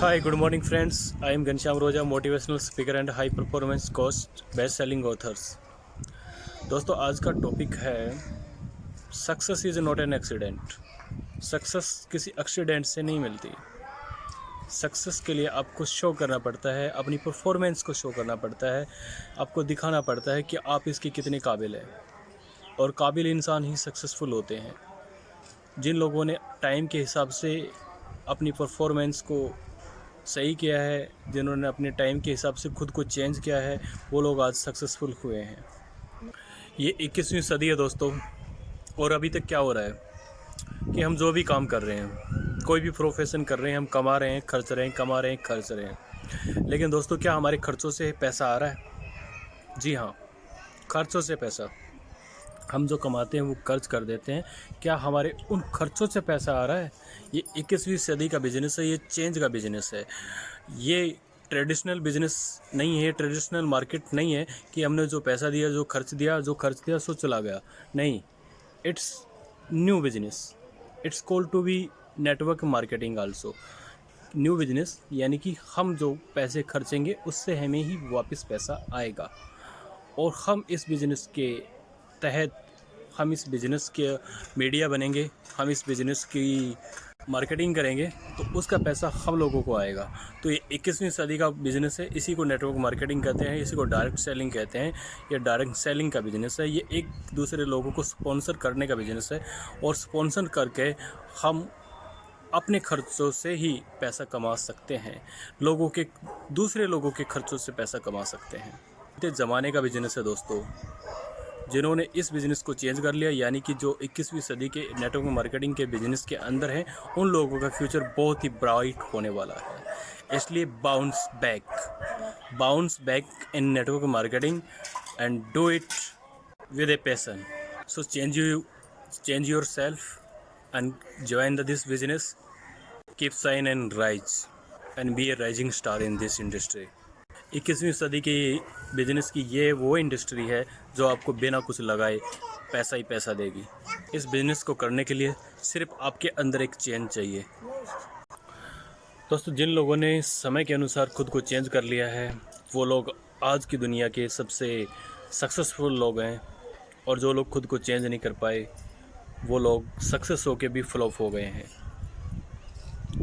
Hi, good morning, friends. I am Ghanshyam Roja, motivational speaker and high performance coach, best selling authors. दोस्तों आज का topic है success is not an accident. Success किसी accident से नहीं मिलती। Success के लिए आपको शो करना पड़ता है, अपनी परफॉर्मेंस को शो करना पड़ता है, आपको दिखाना पड़ता है कि आप इसके कितने काबिल हैं। और काबिल इंसान ही सक्सेसफुल होते हैं। जिन लोगों ने टाइम के हिसाब से अपनी परफॉर्मेंस को सही किया है, जिन्होंने अपने टाइम के हिसाब से खुद को चेंज किया है, वो लोग आज सक्सेसफुल हुए हैं। ये 21वीं सदी है दोस्तों, और अभी तक क्या हो रहा है कि हम जो भी काम कर रहे हैं, कोई भी प्रोफेशन कर रहे हैं, हम कमा रहे हैं, खर्च रहे हैं, कमा रहे हैं, खर्च रहे हैं। लेकिन दोस्तों क्या हमारे खर्चों से पैसा आ रहा है? जी हाँ, खर्चों से पैसा। हम जो कमाते हैं वो खर्च कर देते हैं। क्या हमारे उन खर्चों से पैसा आ रहा है? ये 21वीं सदी का बिजनेस है, ये चेंज का बिजनेस है। ये ट्रेडिशनल बिजनेस नहीं है, ट्रेडिशनल मार्केट नहीं है कि हमने जो पैसा दिया, जो खर्च दिया सो चला गया। नहीं, it's new business. It's called to be network marketing also. New business यानी कि हम जो पैसे खर्चेंगे उससे हमें ही वापस पैसा आएगा। और हम इस बिज़नेस के तहत, हम इस बिज़नेस के मीडिया बनेंगे, हम इस बिज़नेस की मार्केटिंग करेंगे तो उसका पैसा हम लोगों को आएगा। तो ये 21वीं सदी का बिज़नेस है। इसी को नेटवर्क मार्केटिंग कहते हैं, इसी को डायरेक्ट सेलिंग कहते हैं। ये डायरेक्ट सेलिंग का बिज़नेस है। ये एक दूसरे लोगों को स्पॉन्सर करने का बिज़नेस है, और स्पॉन्सर करके हम अपने खर्चों से ही पैसा कमा सकते हैं। दूसरे लोगों के खर्चों से पैसा कमा सकते हैं। ये ज़माने का बिज़नेस है दोस्तों। जिन्होंने इस बिज़नेस को चेंज कर लिया, यानी कि जो 21वीं सदी के नेटवर्क मार्केटिंग के बिज़नेस के अंदर हैं, उन लोगों का फ्यूचर बहुत ही ब्राइट होने वाला है। इसलिए bounce back in network marketing and do it with a passion. So change yourself and join this business. Keep shine and rise and be a rising star in this industry. 21वीं सदी की business की ये वो industry है जो आपको बिना कुछ लगाए पैसा ही पैसा देगी। इस बिज़नेस को करने के लिए सिर्फ आपके अंदर एक चेंज चाहिए। दोस्तों जिन लोगों ने समय के अनुसार खुद को चेंज कर लिया है, वो लोग आज की दुनिया के सबसे सक्सेसफुल लोग हैं। और जो लोग खुद को चेंज नहीं कर पाए, वो लोग सक्सेस होके भी फ्लॉप हो गए हैं।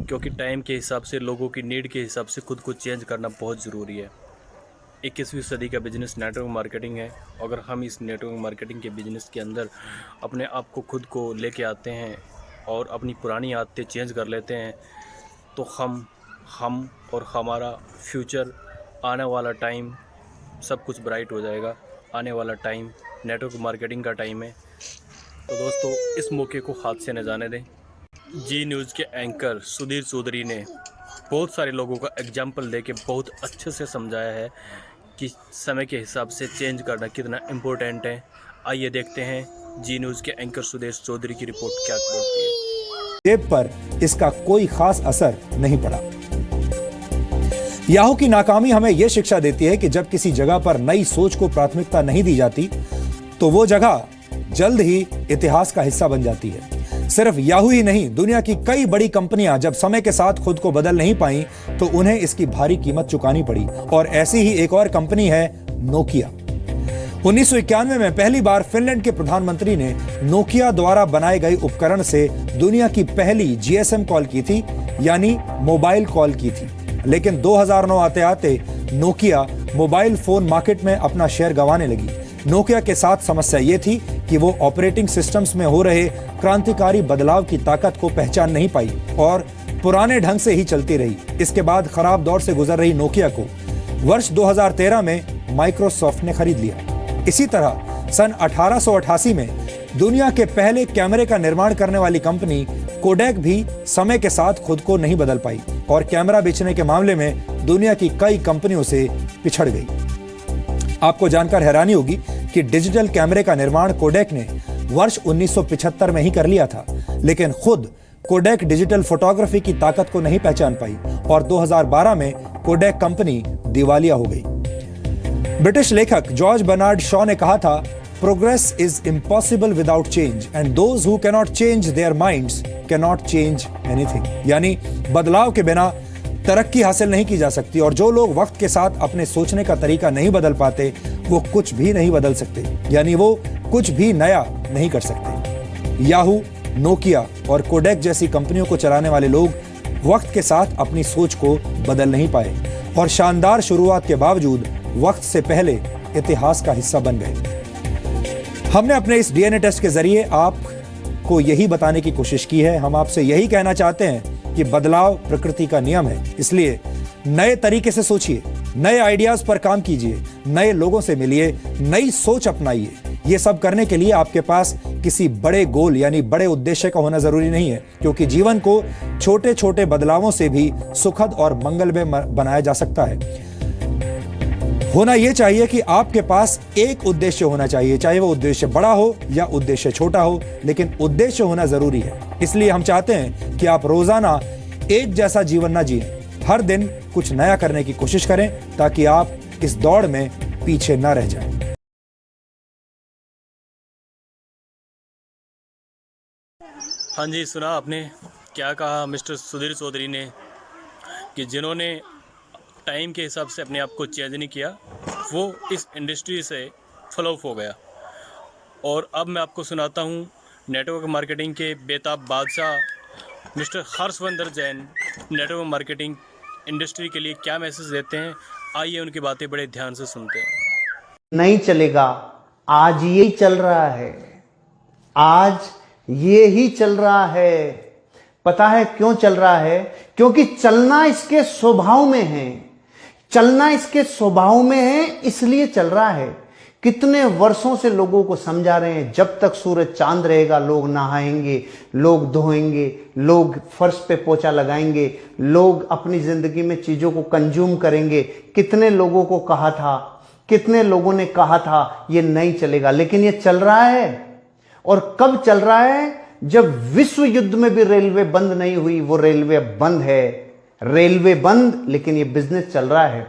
क्योंकि टाइम के हिसाब से, लोगों की नीड के हिसाब से खुद को चेंज करना बहुत ज़रूरी है। 21वीं सदी का बिज़नेस नेटवर्क मार्केटिंग है। अगर हम इस नेटवर्क मार्केटिंग के बिज़नेस के अंदर अपने आप को, खुद को लेके आते हैं और अपनी पुरानी आदतें चेंज कर लेते हैं, तो हम और हमारा फ्यूचर, आने वाला टाइम सब कुछ ब्राइट हो जाएगा। आने वाला टाइम नेटवर्क मार्केटिंग का टाइम है। तो दोस्तों इस मौके को हाथ से न जाने दें। जी न्यूज़ के एंकर सुधीर चौधरी ने बहुत सारे लोगों का एग्जाम्पल देके बहुत अच्छे से समझाया है कि समय के हिसाब से चेंज करना कितना इम्पोर्टेंट है। आइए देखते हैं जी न्यूज़ के एंकर सुधीर चौधरी की रिपोर्ट क्या बोलती है। जेब पर इसका कोई खास असर नहीं पड़ा। याहू की नाकामी हमें यह शिक्षा देती है कि जब किसी जगह पर नई सोच को प्राथमिकता नहीं दी जाती, तो वो जगह जल्द ही इतिहास का हिस्सा बन जाती है। सिर्फ याहू ही नहीं, दुनिया की कई बड़ी कंपनियां जब समय के साथ खुद को बदल नहीं पाईं, तो उन्हें इसकी भारी कीमत चुकानी पड़ी। और ऐसी ही एक और कंपनी है नोकिया। 1991 में पहली बार फिनलैंड के प्रधानमंत्री ने नोकिया द्वारा बनाए गए उपकरण से दुनिया की पहली जीएसएम कॉल की थी, यानी मोबाइल कॉल की थी। लेकिन 2009 आते आते नोकिया मोबाइल फोन मार्केट में अपना शेयर गंवाने लगी। नोकिया के साथ समस्या यह थी कि वो ऑपरेटिंग सिस्टम्स में हो रहे क्रांतिकारी बदलाव की ताकत को पहचान नहीं पाई और पुराने ढंग से ही चलती रही। इसके बाद खराब दौर से गुजर रही नोकिया को वर्ष 2013 में माइक्रोसॉफ्ट ने खरीद लिया। इसी तरह सन 1888 में दुनिया के पहले कैमरे का निर्माण करने वाली कंपनी कोडैक भी समय के साथ खुद को नहीं बदल पाई और कैमरा बेचने के मामले में दुनिया की कई कंपनियों से पिछड़ गई। आपको जानकर हैरानी होगी कि डिजिटल कैमरे का निर्माण कोडैक ने वर्ष 1975 में ही कर लिया था, लेकिन खुद कोडैक डिजिटल फोटोग्राफी की ताकत को नहीं पहचान पाई और 2012 में कोडैक कंपनी दिवालिया हो गई। ब्रिटिश लेखक जॉर्ज बर्नार्ड शॉ ने कहा था, progress is impossible without change and those who cannot change their minds cannot change anything. यानी बदलाव के बिना तरक्की हासिल नहीं की जा सकती और जो लोग वक्त के साथ अपने सोचने का तरीका नहीं बदल पाते वो कुछ भी नहीं बदल सकते, यानी वो कुछ भी नया नहीं कर सकते। याहू, नोकिया और कोडेक जैसी कंपनियों को चलाने वाले लोग वक्त के साथ अपनी सोच को बदल नहीं पाए और शानदार शुरुआत के बावजूद वक्त से पहले इतिहास का हिस्सा बन गए। हमने अपने इस डीएनए टेस्ट के जरिए आपको यही बताने की कोशिश की है। हम आपसे यही कहना चाहते हैं कि बदलाव प्रकृति का नियम है, इसलिए नए तरीके से सोचिए, नए आइडियाज पर काम कीजिए, नए लोगों से मिलिए, नई सोच अपनाइए। ये सब करने के लिए आपके पास किसी बड़े गोल यानी बड़े उद्देश्य का होना जरूरी नहीं है, क्योंकि जीवन को छोटे छोटे बदलावों से भी सुखद और मंगलमय बनाया जा सकता है। होना यह चाहिए कि आपके पास एक उद्देश्य होना चाहिए, चाहे वो उद्देश्य बड़ा हो या उद्देश्य छोटा हो, लेकिन उद्देश्य होना जरूरी है। इसलिए हम चाहते हैं कि आप रोजाना एक जैसा जीवन ना जिएं, हर दिन कुछ नया करने की कोशिश करें ताकि आप इस दौड़ में पीछे ना रह जाएं। हाँ जी, सुना आपने क्या कहा मिस्टर सुधीर चौधरी ने कि जिन्होंने टाइम के हिसाब से अपने आप को चेंज नहीं किया वो इस इंडस्ट्री से फ्लॉप हो गया। और अब मैं आपको सुनाता हूँ नेटवर्क मार्केटिंग के बेताब बादशाह mister Harshvardhan Jain network marketing industry के लिए क्या मैसेज देते हैं। आइए उनकी बातें बड़े ध्यान से सुनते हैं। नहीं चलेगा, आज यही चल रहा है, आज ये ही चल रहा है। पता है क्यों चल रहा है? क्योंकि चलना इसके स्वभाव में है, चलना इसके स्वभाव में है, इसलिए चल रहा है। कितने वर्षों से लोगों को समझा रहे हैं, जब तक सूरज चांद रहेगा लोग नहाएंगे, लोग धोएंगे, लोग फर्श पे पोछा लगाएंगे, लोग अपनी जिंदगी में चीजों को कंज्यूम करेंगे। कितने लोगों को कहा था, कितने लोगों ने कहा था ये नहीं चलेगा, लेकिन ये चल रहा है। और कब चल रहा है? जब विश्व युद्ध में भी रेलवे बंद नहीं हुई, वो रेलवे बंद है। रेलवे बंद लेकिन ये बिजनेस चल रहा है।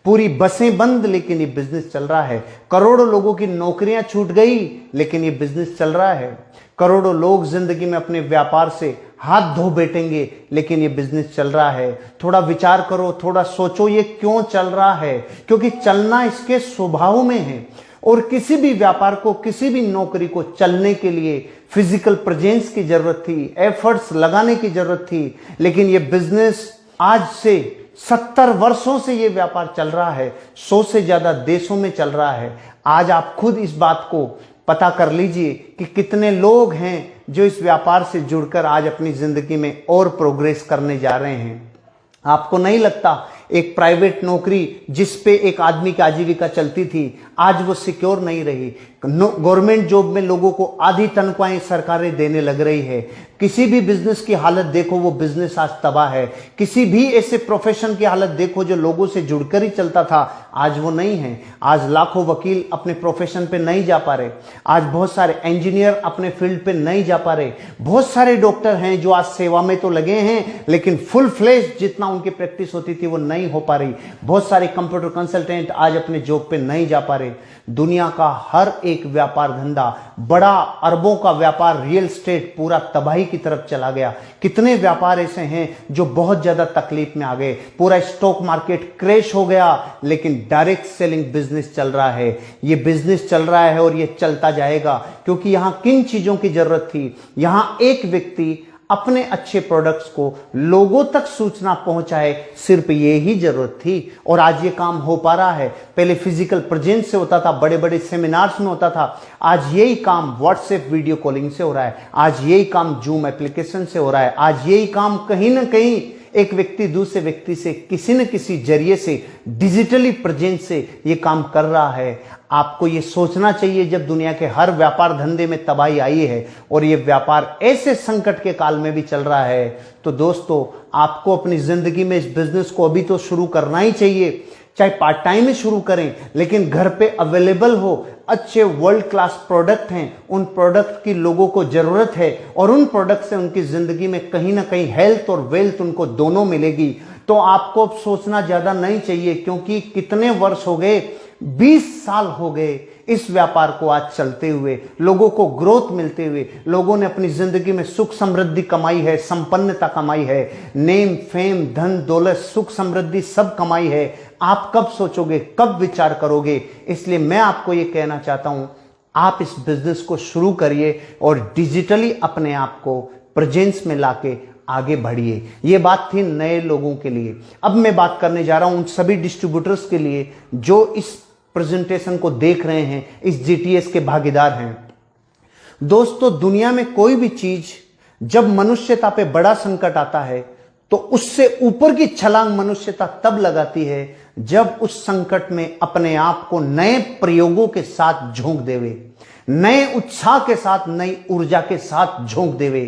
पूरी बसें बंद लेकिन ये बिजनेस चल रहा है। करोड़ों लोगों की नौकरियां छूट गई लेकिन ये बिजनेस चल रहा है। करोड़ों लोग जिंदगी में अपने व्यापार से हाथ धो बैठेंगे लेकिन ये बिजनेस चल रहा है। थोड़ा विचार करो, थोड़ा सोचो ये क्यों चल रहा है? क्योंकि चलना इसके स्वभाव में है। और किसी भी व्यापार को, किसी भी नौकरी को चलने के लिए फिजिकल प्रेजेंस की जरूरत थी, एफर्ट्स लगाने की जरूरत थी। लेकिन ये बिजनेस आज से 70 वर्षों से ये व्यापार चल रहा है, 100 से ज्यादा देशों में चल रहा है। आज आप खुद इस बात को पता कर लीजिए कि कितने लोग हैं जो इस व्यापार से जुड़कर आज अपनी जिंदगी में और प्रोग्रेस करने जा रहे हैं। आपको नहीं लगता एक प्राइवेट नौकरी जिस पे एक आदमी की आजीविका चलती थी, आज वो सिक्योर नहीं रही। गवर्नमेंट जॉब में लोगों को आधी तनख्वाहें सरकारें देने लग रही है। किसी भी बिजनेस की हालत देखो, वो बिजनेस आज तबाह है। किसी भी ऐसे प्रोफेशन की हालत देखो जो लोगों से जुड़कर ही चलता था, आज वो नहीं है। आज लाखों वकील अपने प्रोफेशन पे नहीं जा पा रहे। आज बहुत सारे इंजीनियर अपने फील्ड पे नहीं जा पा रहे। बहुत सारे डॉक्टर हैं जो आज सेवा में तो लगे हैं लेकिन फुल फ्लेज जितना उनकी प्रैक्टिस होती थी वो नहीं हो पा रही। बहुत सारे कंप्यूटर कंसल्टेंट आज अपने जॉब पे नहीं जा पा रहे। दुनिया का हर एक व्यापार धंधा, बड़ा अरबों का व्यापार, रियल एस्टेट पूरा तबाही की तरफ चला गया। कितने व्यापार ऐसे हैं जो बहुत ज्यादा तकलीफ में आ गए। पूरा स्टॉक मार्केट क्रैश हो गया लेकिन डायरेक्ट सेलिंग बिजनेस चल रहा है। ये बिजनेस चल रहा है और ये चलता जाएगा क्योंकि यहां किन चीजों की जरूरत थी? यहां एक व्यक्ति अपने अच्छे प्रोडक्ट्स को लोगों तक सूचना पहुंचाए, सिर्फ ये ही जरूरत थी। और आज ये काम हो पा रहा है। पहले फिजिकल प्रेजेंस से होता था, बड़े बड़े सेमिनार्स में होता था। आज यही काम व्हाट्सएप वीडियो कॉलिंग से हो रहा है। आज यही काम जूम एप्लीकेशन से हो रहा है। आज यही काम कहीं ना कहीं एक व्यक्ति दूसरे व्यक्ति से किसी न किसी जरिए से, डिजिटली प्रेजेंस से ये काम कर रहा है। आपको ये सोचना चाहिए, जब दुनिया के हर व्यापार धंधे में तबाही आई है और ये व्यापार ऐसे संकट के काल में भी चल रहा है, तो दोस्तों आपको अपनी जिंदगी में इस बिजनेस को अभी तो शुरू करना ही चाहिए। चाहे पार्ट टाइम में शुरू करें लेकिन घर पे अवेलेबल हो। अच्छे वर्ल्ड क्लास प्रोडक्ट हैं, उन प्रोडक्ट की लोगों को जरूरत है और उन प्रोडक्ट से उनकी जिंदगी में कहीं ना कहीं हेल्थ और वेल्थ उनको दोनों मिलेगी। तो आपको अब सोचना ज्यादा नहीं चाहिए क्योंकि कितने वर्ष हो गए, 20 साल हो गए इस व्यापार को आज चलते हुए, लोगों को ग्रोथ मिलते हुए, लोगों ने अपनी जिंदगी में सुख समृद्धि कमाई है, संपन्नता कमाई है, नेम फेम धन दौलत सुख समृद्धि सब कमाई है। आप कब सोचोगे, कब विचार करोगे? इसलिए मैं आपको यह कहना चाहता हूं, आप इस बिजनेस को शुरू करिए और डिजिटली अपने आप को प्रेजेंस में लाके आगे बढ़िए। ये बात थी नए लोगों के लिए। अब मैं बात करने जा रहा हूं उन सभी डिस्ट्रीब्यूटर्स के लिए जो इस प्रेजेंटेशन को देख रहे हैं, इस जीटीएस के भागीदार हैं। दोस्तों, दुनिया में कोई भी चीज जब मनुष्यता पे बड़ा संकट आता है तो उससे ऊपर की छलांग मनुष्यता तब लगाती है जब उस संकट में अपने आप को नए प्रयोगों के साथ झोंक देवे, नए उत्साह के साथ, नई ऊर्जा के साथ झोंक देवे।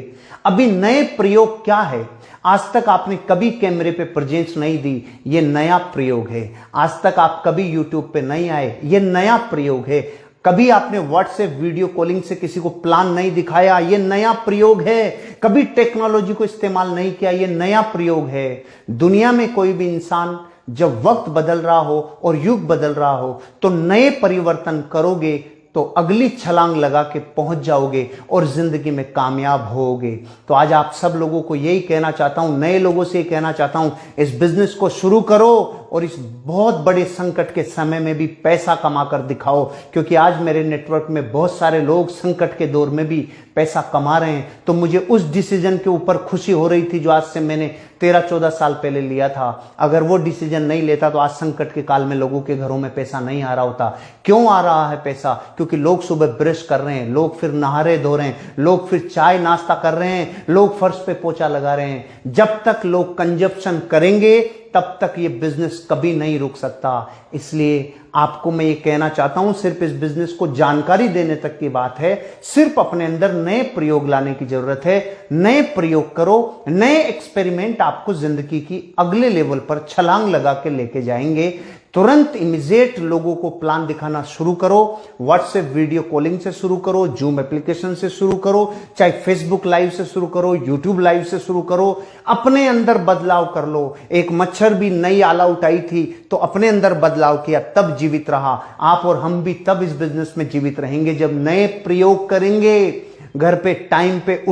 अभी नए प्रयोग क्या है? आज तक आपने कभी कैमरे पे प्रेजेंस नहीं दी, ये नया प्रयोग है। आज तक आप कभी यूट्यूब पे नहीं आए, ये नया प्रयोग है। कभी आपने व्हाट्सएप वीडियो कॉलिंग से किसी को प्लान नहीं दिखाया, ये नया प्रयोग है। कभी टेक्नोलॉजी को इस्तेमाल नहीं किया, ये नया प्रयोग है। दुनिया में कोई भी इंसान जब वक्त बदल रहा हो और युग बदल रहा हो तो नए परिवर्तन करोगे तो अगली छलांग लगा के पहुंच जाओगे और जिंदगी में कामयाब होगे। तो आज आप सब लोगों को यही कहना चाहता हूं, नए लोगों से कहना चाहता हूं, इस बिजनेस को शुरू करो और इस बहुत बड़े संकट के समय में भी पैसा कमा कर दिखाओ। क्योंकि आज मेरे नेटवर्क में बहुत सारे लोग संकट के दौर में भी पैसा कमा रहे हैं। तो मुझे उस डिसीजन के ऊपर खुशी हो रही थी जो आज से मैंने 13-14 साल पहले लिया था। अगर वो डिसीजन नहीं लेता तो आज संकट के काल में लोगों के घरों में पैसा नहीं आ रहा होता। क्यों आ रहा है पैसा? क्योंकि लोग सुबह ब्रश कर रहे हैं, लोग फिर नहा रहे धो रहे हैं, लोग फिर चाय नाश्ता कर रहे हैं, लोग फर्श पे पोछा लगा रहे हैं। जब तक लोग कंजप्शन करेंगे तब तक ये बिजनेस कभी नहीं रुक सकता। इसलिए आपको मैं ये कहना चाहता हूं, सिर्फ इस बिजनेस को जानकारी देने तक की बात है। सिर्फ अपने अंदर नए प्रयोग लाने की जरूरत है। नए प्रयोग करो, नए एक्सपेरिमेंट आपको जिंदगी की अगले लेवल पर छलांग लगा के लेके जाएंगे। तुरंत इमीडिएट लोगों को प्लान दिखाना शुरू करो। व्हाट्सएप वीडियो कॉलिंग से शुरू करो, जूम एप्लीकेशन से शुरू करो, चाहे फेसबुक लाइव से शुरू करो, यूट्यूब लाइव से शुरू करो। अपने अंदर बदलाव कर लो। एक मच्छर भी नई आला उठाई थी तो अपने अंदर बदलाव किया, तब जीवित रहा। आप और हम भी तब इस बिजनेस में जीवित रहेंगे जब नए प्रयोग करेंगे। घर पे टाइम पे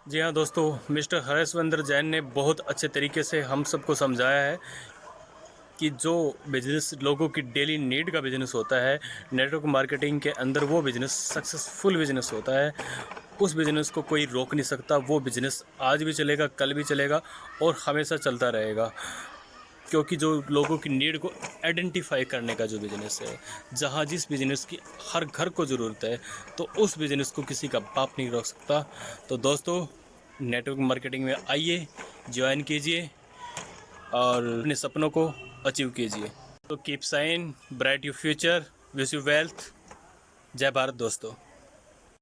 जी हाँ दोस्तों, मिस्टर हरेशवेंद्र जैन ने बहुत अच्छे तरीके से हम सबको समझाया है कि जो बिजनेस लोगों की डेली नीड का बिजनेस होता है, नेटवर्क मार्केटिंग के अंदर वो बिजनेस सक्सेसफुल बिजनेस होता है। उस बिजनेस को कोई रोक नहीं सकता। वो बिजनेस आज भी चलेगा, कल भी चलेगा और हमेशा चलता रहेगा। क्योंकि जो लोगों की नीड को आइडेंटिफाई करने का जो बिज़नेस है, जहाँ जिस बिज़नेस की हर घर को ज़रूरत है, तो उस बिज़नेस को किसी का बाप नहीं रोक सकता। तो दोस्तों, नेटवर्क मार्केटिंग में आइए, ज्वाइन कीजिए और अपने सपनों को अचीव कीजिए। तो keep shine, bright you future, wish you wealth. जय भारत दोस्तों।